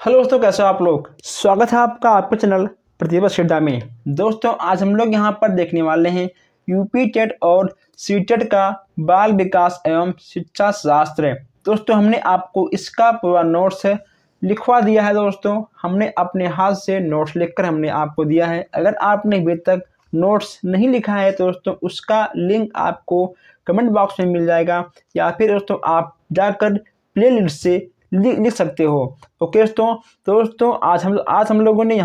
Hello दोस्तों, कैसे हो आप लोग। स्वागत है आपका आपके चैनल प्रतिभा शिक्षा में। दोस्तों आज हम लोग यहाँ पर देखने वाले हैं यूपी टेट और सीटेट का बाल विकास एवं शिक्षा शास्त्र। दोस्तों हमने आपको इसका पूरा नोट्स लिखवा दिया है। दोस्तों हमने अपने हाथ से नोट्स लिखकर हमने आपको दिया है। अगर आपने अभी तक नोट्स नहीं लिखा है तो दोस्तों उसका लिंक आपको कमेंट बॉक्स में मिल जाएगा, या फिर दोस्तों आप जाकर प्ले लिस्ट से लिख सकते हो। ओके दोस्तों आज हम लोगों ने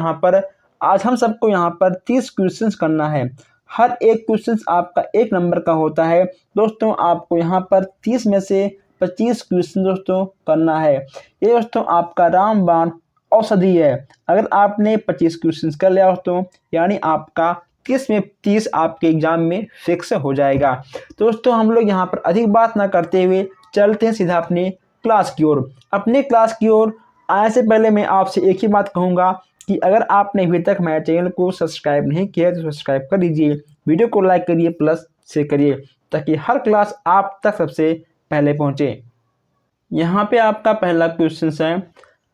आज हम सबको यहाँ पर 30 क्वेश्चंस करना है। हर एक क्वेश्चंस आपका 1 नंबर का होता है। दोस्तों आपको यहाँ पर 30 में से 25 क्वेश्चन दोस्तों करना है। ये दोस्तों आपका रामबाण औषधि है। अगर आपने 25 क्वेश्चन कर लिया दोस्तों, यानी आपका 30 में 30 आपके एग्जाम में फिक्स हो जाएगा। दोस्तों हम लोग यहाँ पर अधिक बात ना करते हुए चलते हैं सीधा अपने क्लास की ओर। अपने क्लास की ओर आने से पहले मैं आपसे एक ही बात कहूँगा कि अगर आपने अभी तक मेरे चैनल को सब्सक्राइब नहीं किया तो सब्सक्राइब कर दीजिए, वीडियो को लाइक करिए प्लस शेयर करिए, ताकि हर क्लास आप तक सबसे पहले पहुँचे। यहाँ पे आपका पहला क्वेश्चन है,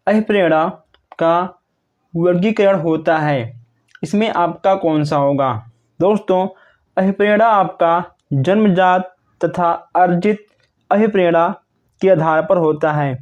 अभिप्रेरणा का वर्गीकरण होता है, इसमें आपका कौन सा होगा। दोस्तों अभिप्रेरणा आपका जन्मजात तथा अर्जित अभिप्रेरणा के आधार पर होता है।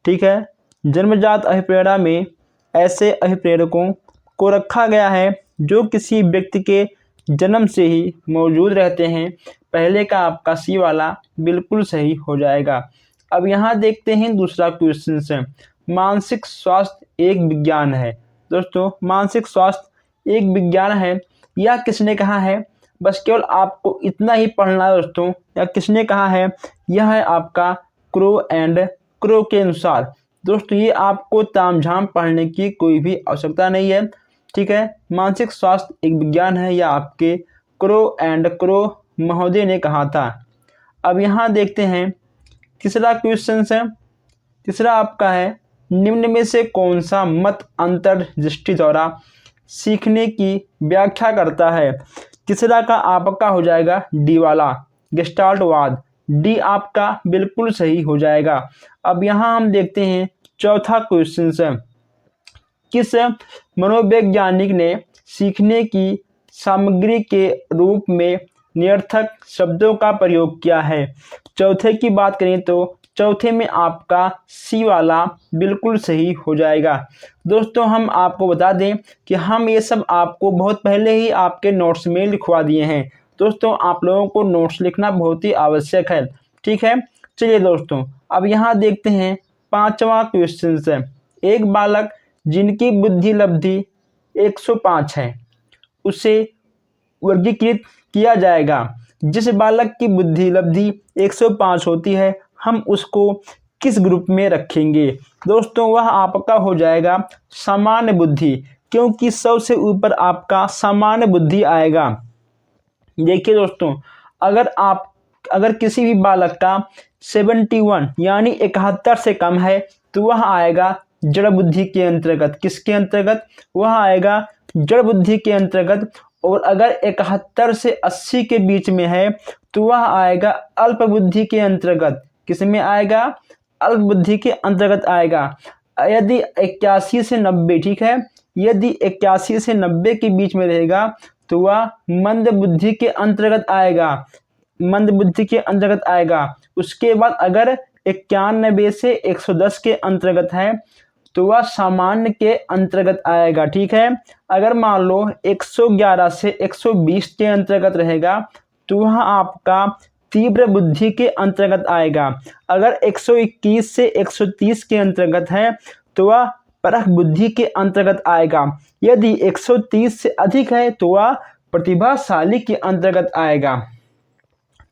ठीक है, जन्मजात अभिप्रेरणा में ऐसे अभिप्रेरकों को रखा गया है जो किसी व्यक्ति के जन्म से ही मौजूद रहते हैं। पहले का आपका सी वाला बिल्कुल सही हो जाएगा। अब यहाँ देखते हैं दूसरा क्वेश्चन से, मानसिक स्वास्थ्य एक विज्ञान है। दोस्तों मानसिक स्वास्थ्य एक विज्ञान है, यह किसने कहा है। बस केवल आपको इतना ही पढ़ना है दोस्तों। या किसने कहा है, यह है आपका क्रो एंड क्रो के अनुसार। दोस्तों ये आपको तामझाम पढ़ने की कोई भी आवश्यकता नहीं है। ठीक है, मानसिक स्वास्थ्य एक विज्ञान है, यह आपके क्रो एंड क्रो महोदय ने कहा था। अब यहाँ देखते हैं तीसरा क्वेश्चन है। तीसरा आपका है, निम्न में से कौन सा मत अंतर्दृष्टि द्वारा सीखने की व्याख्या करता है। तीसरा का आपका हो जाएगा डी वाला, गेस्टाल्टवाद। डी आपका बिल्कुल सही हो जाएगा। अब यहाँ हम देखते हैं चौथा क्वेश्चन है, किस मनोवैज्ञानिक ने सीखने की सामग्री के रूप में निरर्थक शब्दों का प्रयोग किया है। चौथे की बात करें तो चौथे में आपका सी वाला बिल्कुल सही हो जाएगा। दोस्तों हम आपको बता दें कि हम ये सब आपको बहुत पहले ही आपके नोट्स में लिखवा दिए हैं। दोस्तों आप लोगों को नोट्स लिखना बहुत ही आवश्यक है। ठीक है, चलिए दोस्तों अब यहाँ देखते हैं पांचवा क्वेश्चन है, एक बालक जिनकी बुद्धि लब्धि 105 है उसे वर्गीकृत किया जाएगा। जिस बालक की बुद्धि लब्धि 105 होती है हम उसको किस ग्रुप में रखेंगे। दोस्तों वह आपका हो जाएगा सामान्य बुद्धि, क्योंकि 100 से ऊपर आपका सामान्य बुद्धि आएगा। देखिए दोस्तों, अगर किसी भी बालक का 71 यानी 71 से कम है तो वह आएगा जड़ बुद्धि के अंतर्गत। किसके अंतर्गत, वह आएगा जड़ बुद्धि के अंतर्गत। और अगर 71 से 80 के बीच में है तो वह आएगा अल्प बुद्धि के अंतर्गत। किसमें आएगा, अल्प बुद्धि के अंतर्गत आएगा। यदि 81 से 90, ठीक है, यदि 81 से 90 के बीच में रहेगा तो वह मंद बुद्धि के अंतर्गत आएगा। मंद बुद्धि के अंतर्गत आएगा। उसके बाद अगर 91 से 110 के अंतर्गत है तो वह सामान्य के अंतर्गत आएगा। ठीक है, अगर मान लो 111 से 120 के अंतर्गत रहेगा तो वह आपका तीव्र बुद्धि के अंतर्गत आएगा। अगर 121 से 130 के अंतर्गत है तो वह परख बुद्धि के अंतर्गत आएगा। यदि 130 से अधिक है तो वह प्रतिभाशाली के अंतर्गत आएगा।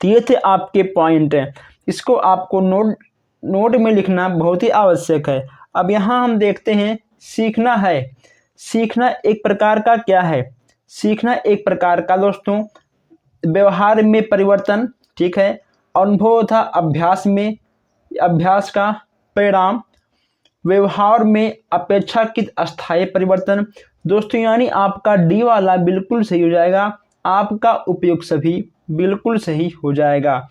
तो ये थे आपके पॉइंट है, इसको आपको नोट में लिखना बहुत ही आवश्यक है। अब यहाँ हम देखते हैं सीखना है। सीखना एक प्रकार का क्या है, सीखना एक प्रकार का दोस्तों व्यवहार में परिवर्तन। ठीक है, अनुभव तथा अभ्यास का परिणाम, व्यवहार में अपेक्षाकृत अस्थायी परिवर्तन। दोस्तों यानी आपका डी वाला बिल्कुल सही हो जाएगा, आपका उपयुक्त सभी बिल्कुल सही हो जाएगा।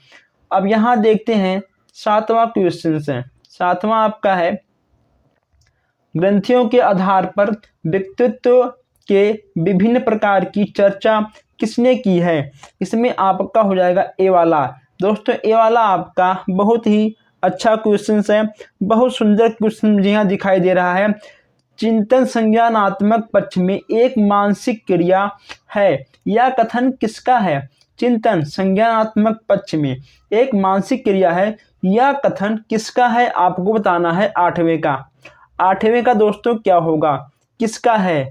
अब यहाँ देखते हैं सातवां क्वेश्चन है। सातवां आपका है, ग्रंथियों के आधार पर व्यक्तित्व के विभिन्न प्रकार की चर्चा किसने की है? इसमें आपका हो जाएगा ए वाला। दोस्तों ए वाला आपका बहुत ही अच्छा क्वेश्चन है, बहुत सुंदर क्वेश्चन मुझे यहाँ दिखाई दे रहा है। चिंतन संज्ञानात्मक पक्ष में एक मानसिक क्रिया है, यह कथन किसका है? चिंतन संज्ञानात्मक पक्ष में एक मानसिक क्रिया है, यह कथन किसका है? आपको बताना है। आठवें का दोस्तों क्या होगा, किसका है?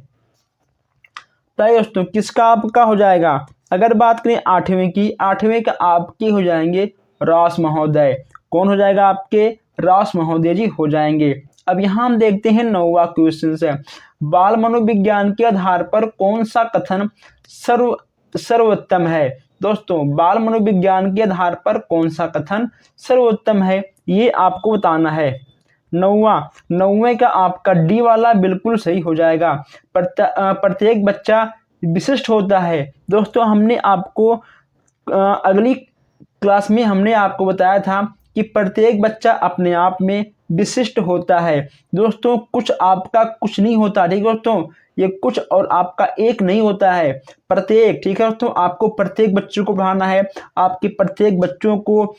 तो दोस्तों किसका आपका हो जाएगा? अगर बात करें आठवें का आपके हो जाएंगे रास महोदय। कौन हो जाएगा? आपके रास महोदय जी हो जाएंगे। अब यहाँ हम देखते हैं 9वां क्वेश्चन है, बाल मनोविज्ञान के आधार पर कौन सा कथन सर्वोत्तम है? दोस्तों बाल मनोविज्ञान के आधार पर कौन सा कथन सर्वोत्तम है, ये आपको बताना है। 9वें का आपका डी वाला बिल्कुल सही हो जाएगा। प्रत्येक बच्चा विशिष्ट होता है। दोस्तों हमने आपको अगली क्लास में हमने आपको बताया था कि प्रत्येक बच्चा अपने आप में विशिष्ट होता है। दोस्तों कुछ आपका कुछ नहीं होता, ठीक है दोस्तों, ये कुछ और आपका एक नहीं होता है, प्रत्येक, ठीक है दोस्तों। आपको प्रत्येक बच्चों को पढ़ाना है, आपके प्रत्येक बच्चों को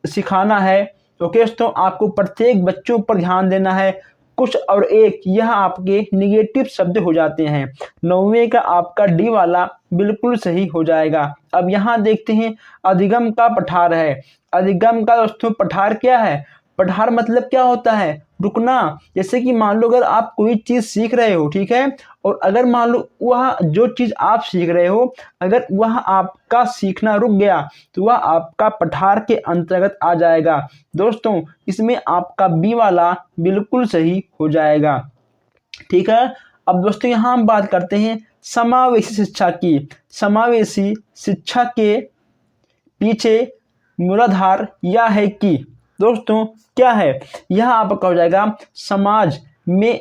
सिखाना है। ओके दोस्तों, आपको प्रत्येक बच्चों पर ध्यान देना है। कुछ और एक यह आपके निगेटिव शब्द हो जाते हैं। 9वें का आपका डी वाला बिल्कुल सही हो जाएगा। अब यहाँ देखते हैं अधिगम का पठार है। अधिगम का दोस्तों पठार क्या है? पठार मतलब क्या होता है? रुकना। जैसे कि मान लो अगर आप कोई चीज़ सीख रहे हो, ठीक है, और अगर मान लो वह जो चीज़ आप सीख रहे हो अगर वह आपका सीखना रुक गया तो वह आपका पठार के अंतर्गत आ जाएगा। दोस्तों इसमें आपका बी वाला बिल्कुल सही हो जाएगा, ठीक है। अब दोस्तों यहाँ हम बात करते हैं समावेशी शिक्षा की। समावेशी शिक्षा के पीछे मूलाधार यह है कि दोस्तों क्या है? यह आपका हो जाएगा समाज में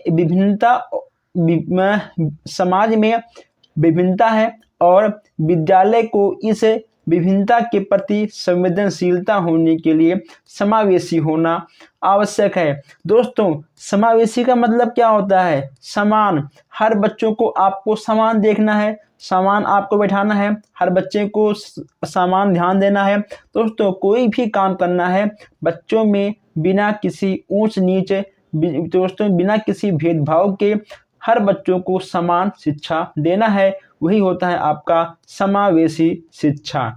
विभिन्नता है और विद्यालय को इस विभिन्नता के प्रति संवेदनशीलता होने के लिए समावेशी होना आवश्यक है। दोस्तों समावेशी का मतलब क्या होता है? समान। हर बच्चों को आपको समान देखना है, समान आपको बैठाना है, हर बच्चे को समान ध्यान देना है। दोस्तों कोई भी काम करना है बच्चों में बिना किसी ऊंच नीच, दोस्तों बिना किसी भेदभाव के हर बच्चों को समान शिक्षा देना है, वही होता है आपका समावेशी शिक्षा,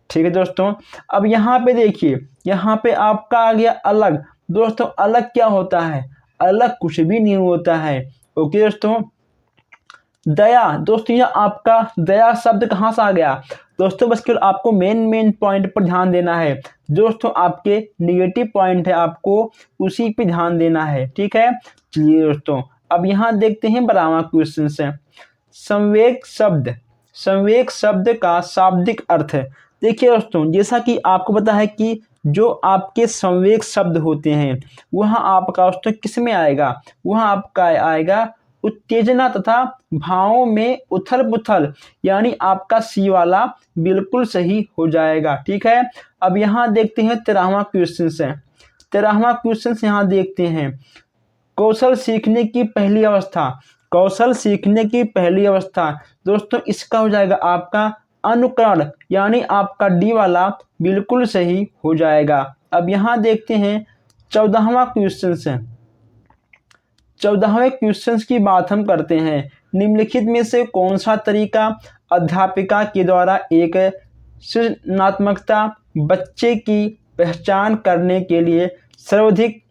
ठीक है दोस्तों। अब यहाँ पे देखिए, यहाँ पे आपका आ गया अलग। दोस्तों अलग क्या होता है? अलग कुछ भी नहीं होता है। ओके दोस्तों। दया, दोस्तों यह आपका दया शब्द कहाँ से आ गया? दोस्तों बस केवल आपको मेन पॉइंट पर ध्यान देना है। दोस्तों आपके निगेटिव पॉइंट है, आपको उसी पे ध्यान देना है, ठीक है। चलिए दोस्तों अब यहाँ देखते हैं 12वां क्वेश्चन से, संवेग शब्द का शाब्दिक अर्थ। देखिए दोस्तों जैसा कि आपको पता है कि जो आपके संवेग शब्द होते हैं वह आपका दोस्तों किस में आएगा? वह आपका आएगा उत्तेजना तथा भावों में उथल पुथल, यानी आपका सी वाला बिल्कुल सही हो जाएगा, ठीक है। अब यहाँ देखते हैं 13वां क्वेश्चन से। 13वां क्वेश्चन यहाँ देखते हैं कौशल सीखने की पहली अवस्था। कौशल सीखने की पहली अवस्था दोस्तों इसका हो जाएगा आपका अनुकरण, यानी आपका डी वाला बिल्कुल सही हो जाएगा। अब यहाँ देखते हैं 14वां क्वेश्चन से। 14वें क्वेश्चन की बात हम करते हैं, निम्नलिखित में से कौन सा तरीका अध्यापिका के द्वारा एक सृजनात्मकता बच्चे की पहचान करने के लिए सर्वाधिक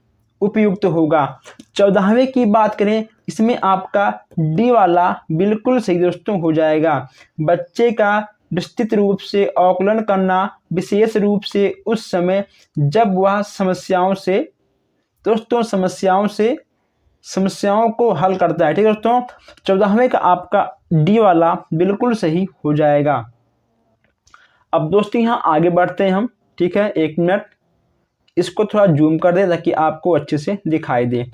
उपयुक्त होगा? 14वें की बात करें, इसमें आपका डी वाला बिल्कुल सही दोस्तों हो जाएगा। बच्चे का विस्तृत रूप से आकलन करना, विशेष रूप से उस समय जब वह समस्याओं को हल करता है, ठीक है दोस्तों। 14वें का आपका डी वाला बिल्कुल सही हो जाएगा। अब दोस्तों यहाँ आगे बढ़ते हैं हम, ठीक है। 1 मिनट इसको थोड़ा जूम कर दे ताकि आपको अच्छे से दिखाई दे।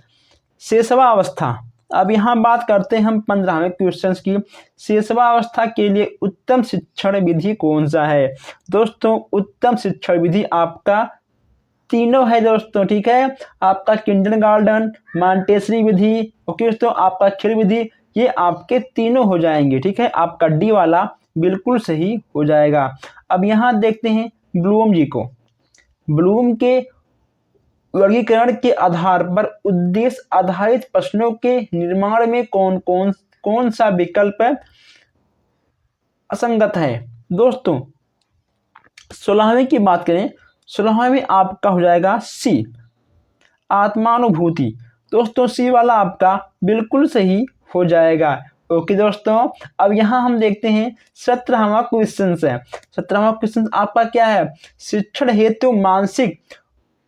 शेषवा अवस्था, अब यहाँ बात करते हैं हम 15वें क्वेश्चन की। शेषवा अवस्था के लिए उत्तम शिक्षण विधि कौन सा है? दोस्तों उत्तम शिक्षण विधि आपका तीनों है दोस्तों, ठीक है। आपका किंडरगार्टन, मॉन्टेसरी विधि, ओके दोस्तों, आपका खेल विधि, ये आपके तीनों हो जाएंगे, ठीक है। आपका डी वाला बिल्कुल सही हो जाएगा। अब यहाँ देखते हैं ब्लूम जी को। ब्लूम के वर्गीकरण के आधार पर उद्देश्य आधारित प्रश्नों के निर्माण में कौन सा विकल्प असंगत है। दोस्तों 16वीं की बात करें, 16वीं आपका हो जाएगा सी, आत्मानुभूति। दोस्तों सी वाला आपका बिल्कुल सही हो जाएगा। ओके दोस्तों, अब यहाँ हम देखते हैं 17वां क्वेश्चन है। 17वां क्वेश्चन आपका क्या है, शिक्षण हेतु मानसिक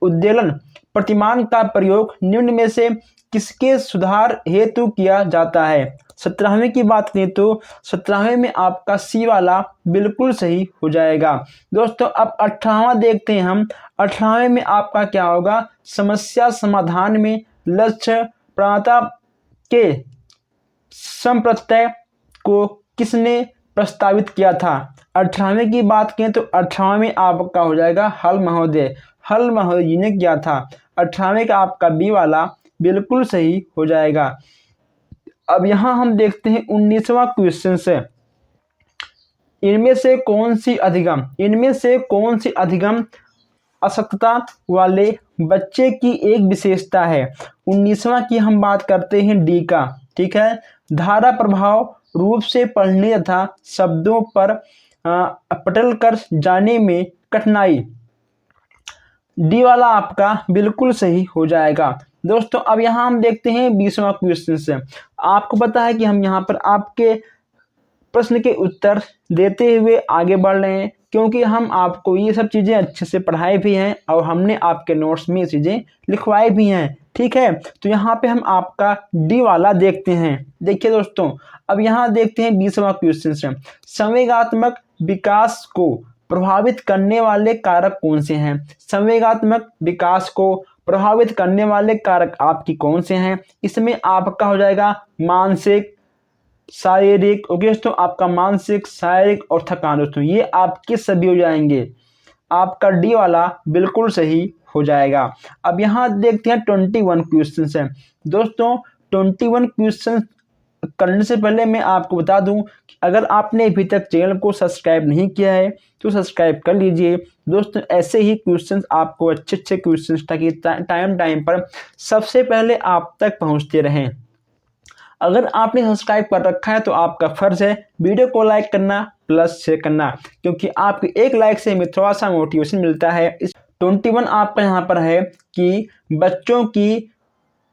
उद्वेलन प्रतिमान का प्रयोग निम्न में से किसके सुधार हेतु किया जाता है। 17वीं की बात करें तो 17वें में आपका सी वाला बिल्कुल सही हो जाएगा। दोस्तों अब 18वां देखते हैं हम। 18वें में आपका क्या होगा, समस्या समाधान में लक्ष्य प्रणाता के संप्रत्यय को किसने प्रस्तावित किया था। 18वें की बात करें तो 18वें में आपका हो जाएगा हल महोदय, हल महोदय जी ने किया था। 18वें का आपका बी वाला बिल्कुल सही हो जाएगा। अब यहाँ हम देखते हैं 19वां क्वेश्चन से, इनमें से कौन सी अधिगम अशक्तता वाले बच्चे की एक विशेषता है। 19वां की हम बात करते हैं डी का, ठीक है। धारा प्रभाव रूप से पढ़ने तथा शब्दों पर पटल कर जाने में कठिनाई, डी वाला आपका बिल्कुल सही हो जाएगा। दोस्तों अब यहाँ हम देखते हैं 20वां क्वेश्चन से। आपको पता है कि हम यहाँ पर आपके प्रश्न के उत्तर देते हुए आगे बढ़ रहे हैं, क्योंकि हम आपको ये सब चीज़ें अच्छे से पढ़ाए भी हैं और हमने आपके नोट्स में ये चीज़ें लिखवाए भी हैं, ठीक है। तो यहाँ पे हम आपका डी वाला देखते हैं। देखिए दोस्तों, अब यहाँ देखते हैं 20वां क्वेश्चन से, संवेगात्मक विकास को प्रभावित करने वाले कारक कौन से हैं। संवेगात्मक विकास को प्रभावित करने वाले कारक आपकी कौन से हैं। इसमें आपका हो जाएगा मानसिक, शारीरिक, ओके दोस्तों, आपका मानसिक, शारीरिक और थकान, दोस्तों ये आपके सभी हो जाएंगे। आपका डी वाला बिल्कुल सही हो जाएगा। अब यहाँ देखते हैं 21 क्वेश्चन है। दोस्तों 21 क्वेश्चन करने से पहले मैं आपको बता दूं कि अगर आपने अभी तक चैनल को सब्सक्राइब नहीं किया है तो सब्सक्राइब कर लीजिए। दोस्तों ऐसे ही क्वेश्चंस आपको अच्छे क्वेश्चंस ताकि टाइम पर सबसे पहले आप तक पहुंचते रहें। अगर आपने सब्सक्राइब कर रखा है तो आपका फर्ज है वीडियो को लाइक करना प्लस शेयर करना, क्योंकि आपके एक लाइक से हमें थोड़ा सा मोटिवेशन मिलता है। इस 21 आपका यहाँ पर है कि बच्चों की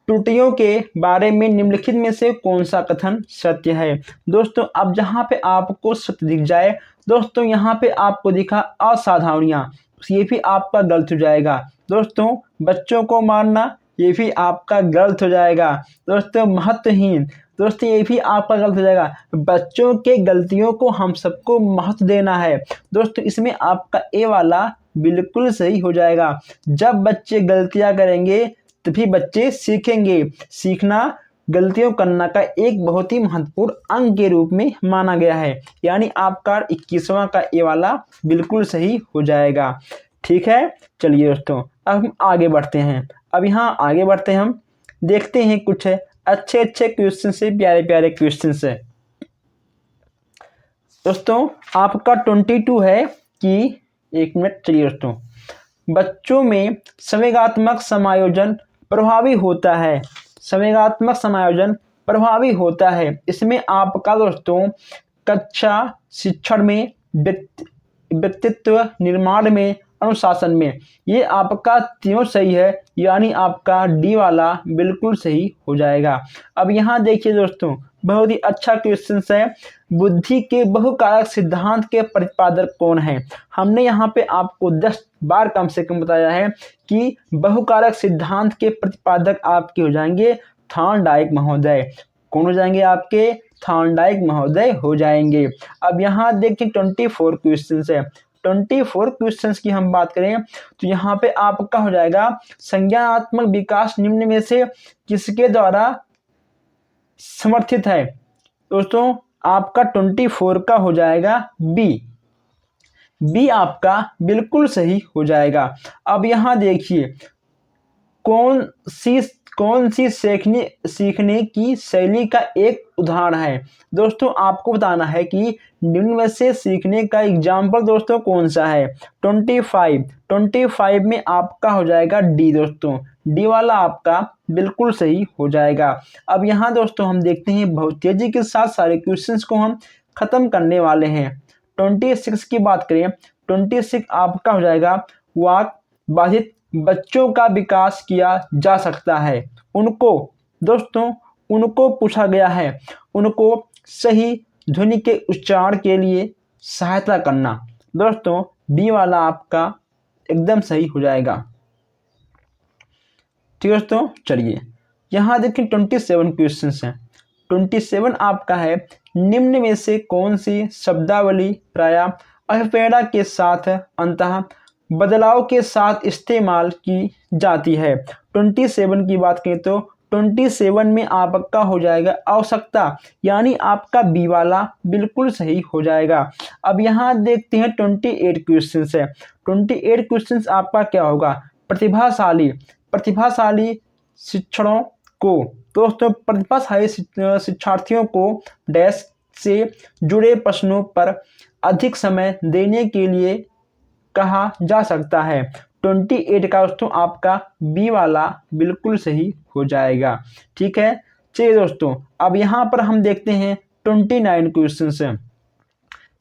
त्रुटियों के बारे में निम्नलिखित में से कौन सा कथन सत्य है। दोस्तों अब जहाँ पे आपको सत्य दिख जाए, दोस्तों यहाँ पे आपको दिखा असावधानियाँ, ये भी आपका गलत हो जाएगा। दोस्तों बच्चों को मारना, ये भी आपका गलत हो जाएगा। दोस्तों महत्वहीन, दोस्तों ये भी आपका गलत हो जाएगा। बच्चों के गलतियों को हम सबको महत्व देना है। दोस्तों इसमें आपका ए वाला बिल्कुल सही हो जाएगा। जब बच्चे गलतियां करेंगे तभी बच्चे सीखेंगे। सीखना गलतियों करना का एक बहुत ही महत्वपूर्ण अंग के रूप में माना गया है। यानी आपका 21वां का ए वाला बिल्कुल सही हो जाएगा, ठीक है। चलिए दोस्तों अब हम आगे बढ़ते हैं। अब यहाँ आगे बढ़ते हैं, हम देखते हैं कुछ अच्छे क्वेश्चन से, प्यारे क्वेश्चन से। दोस्तों आपका 22 है कि एक मिनट, चलिए दोस्तों, बच्चों में संवेगात्मक समायोजन प्रभावी होता है। संवेगात्मक समायोजन प्रभावी होता है। इसमें आपका दोस्तों कक्षा शिक्षण में, व्यक्तित्व निर्माण में, अनुशासन में, ये आपका तीनों सही है। यानी आपका डी वाला बिल्कुल सही हो जाएगा। अब यहाँ देखिए दोस्तों, बहुत ही अच्छा क्वेश्चन है। बुद्धि के बहुकारक सिद्धांत के प्रतिपादक कौन है। हमने यहाँ पे आपको 10 बार कम से कम बताया है कि बहुकारक सिद्धांत के प्रतिपादक आपके हो जाएंगे थॉर्नडाइक महोदय। कौन हो जाएंगे आपके, थॉर्नडाइक महोदय हो जाएंगे। अब यहाँ देखिए 24 क्वेश्चन है। 24 क्वेश्चंस की हम बात करें तो यहाँ पे आपका हो जाएगा संज्ञानात्मक विकास निम्न में से किसके द्वारा समर्थित है। दोस्तों आपका 24 का हो जाएगा बी, बी आपका बिल्कुल सही हो जाएगा। अब यहाँ देखिए कौन सी सीखने की शैली का एक उदाहरण है। दोस्तों आपको बताना है कि निम्न में से सीखने का एग्जाम्पल दोस्तों कौन सा है। 25 में आपका हो जाएगा डी दोस्तों, डी वाला आपका बिल्कुल सही हो जाएगा। अब यहाँ दोस्तों हम देखते हैं बहुत तेजी के साथ सारे क्वेश्चंस को हम खत्म करने वाले हैं। 26 की बात करें, 26 आपका हो जाएगा वाक बाधित बच्चों का विकास किया जा सकता है। उनको पूछा गया है उनको सही ध्वनि के उच्चारण के लिए सहायता करना। दोस्तों बी वाला आपका एकदम सही हो जाएगा। ठीक है दोस्तों, चलिए यहाँ देखिए 27 क्वेश्चन हैं। 27 आपका है निम्न में से कौन सी शब्दावली प्राय अल्पविराम के साथ अंतः बदलाव के साथ इस्तेमाल की जाती है। 27 की बात करें तो 27 में आपका हो जाएगा आवश्यकता, यानी आपका बी वाला बिल्कुल सही हो जाएगा। अब यहाँ देखते हैं 28 क्वेश्चन है। 28 क्वेश्चन आपका क्या होगा, प्रतिभाशाली शिक्षणों को दोस्तों प्रतिभाशाली शिक्षार्थियों को डैश से जुड़े प्रश्नों पर अधिक समय देने के लिए कहा जा सकता है। 28 का दोस्तों आपका बी वाला बिल्कुल सही हो जाएगा। ठीक है, चलिए दोस्तों अब यहाँ पर हम देखते हैं 29 क्वेश्चन से।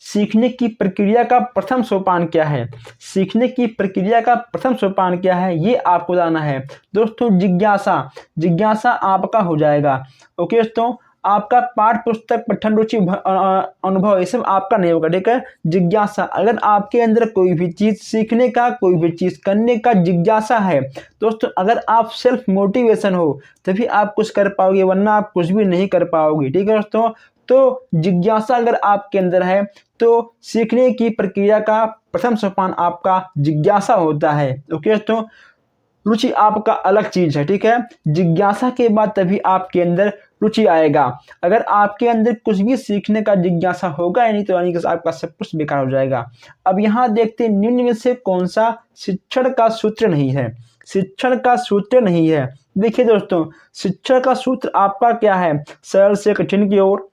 सीखने की प्रक्रिया का प्रथम सोपान क्या है। सीखने की प्रक्रिया का प्रथम सोपान क्या है ये आपको बताना है। दोस्तों जिज्ञासा आपका हो जाएगा। ओके दोस्तों, आपका पाठ पुस्तक पठन रुचि अनुभव ये सब आपका नहीं होगा। ठीक है, जिज्ञासा, अगर आपके अंदर कोई भी चीज़ सीखने का कोई भी चीज़ करने का जिज्ञासा है दोस्तों, अगर आप सेल्फ मोटिवेशन हो तभी आप कुछ कर पाओगे, वरना आप कुछ भी नहीं कर पाओगे। ठीक है दोस्तों, तो जिज्ञासा अगर आपके अंदर है तो सीखने की प्रक्रिया का प्रथम सोपान आपका जिज्ञासा होता है। ओके दोस्तों, रुचि आपका अलग चीज है। ठीक है, जिज्ञासा के बाद तभी आपके अंदर रुचि आएगा। अगर आपके अंदर कुछ भी सीखने का जिज्ञासा होगा ही नहीं तो यानी कि आपका सब कुछ बेकार हो जाएगा। अब यहाँ देखते हैं निम्न में से कौन सा शिक्षण का सूत्र नहीं है। शिक्षण का सूत्र नहीं है, देखिए दोस्तों शिक्षण का सूत्र आपका क्या है, सरल से कठिन की ओर,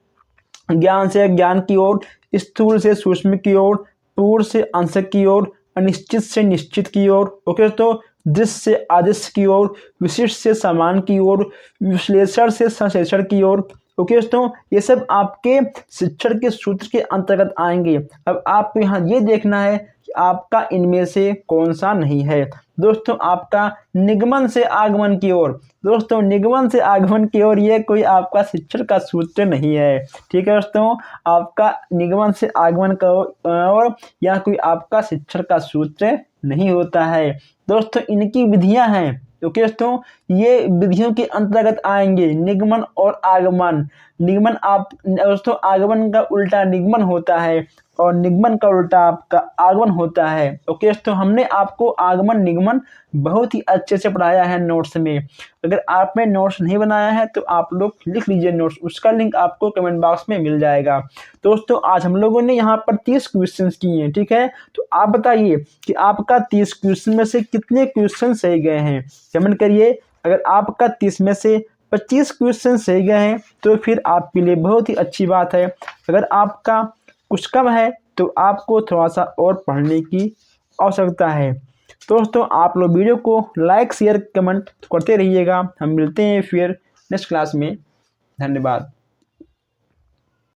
ज्ञान से ज्ञान की ओर, स्थूल से सूक्ष्म की ओर, पूर्ण से अंश की ओर, अनिश्चित से निश्चित की ओर। ओके दोस्तों, दृश्य से आदर्श की ओर, विशिष्ट से समान की ओर, विश्लेषण से संश्लेषण की ओर। ओके दोस्तों, ये सब आपके शिक्षण के सूत्र के अंतर्गत आएंगे। अब आपको यहाँ ये देखना है कि आपका इनमें से कौन सा नहीं है। दोस्तों आपका निगमन से आगमन की ओर, दोस्तों निगमन से आगमन की ओर ये कोई आपका शिक्षण का सूत्र नहीं है। ठीक है दोस्तों, आपका निगमन से आगमन का और या कोई आपका शिक्षण का सूत्र नहीं होता है। दोस्तों इनकी विधियां हैं। ओके दोस्तों, ये विधियों के अंतर्गत आएंगे निगमन और आगमन। निगमन आप दोस्तों आगमन का उल्टा निगमन होता है और निगमन का उल्टा आपका आगमन होता है। ओके दोस्तों, हमने आपको आगमन निगमन बहुत ही अच्छे से पढ़ाया है नोट्स में। अगर आपने नोट्स नहीं बनाया है तो आप लोग लिख लीजिए नोट्स, उसका लिंक आपको कमेंट बॉक्स में मिल जाएगा। दोस्तों आज हम लोगों ने यहाँ पर 30 क्वेश्चन किए हैं। ठीक है, तो आप बताइए कि आपका 30 क्वेश्चन में से कितने क्वेश्चन सही गए हैं, कमेंट करिए। अगर आपका 30 में से 25 क्वेश्चन सही गए हैं तो फिर आपके लिए बहुत ही अच्छी बात है। अगर आपका कुछ कम है तो आपको थोड़ा सा और पढ़ने की आवश्यकता है। दोस्तों आप लोग वीडियो को लाइक शेयर कमेंट करते रहिएगा। हम मिलते हैं फिर नेक्स्ट क्लास में। धन्यवाद।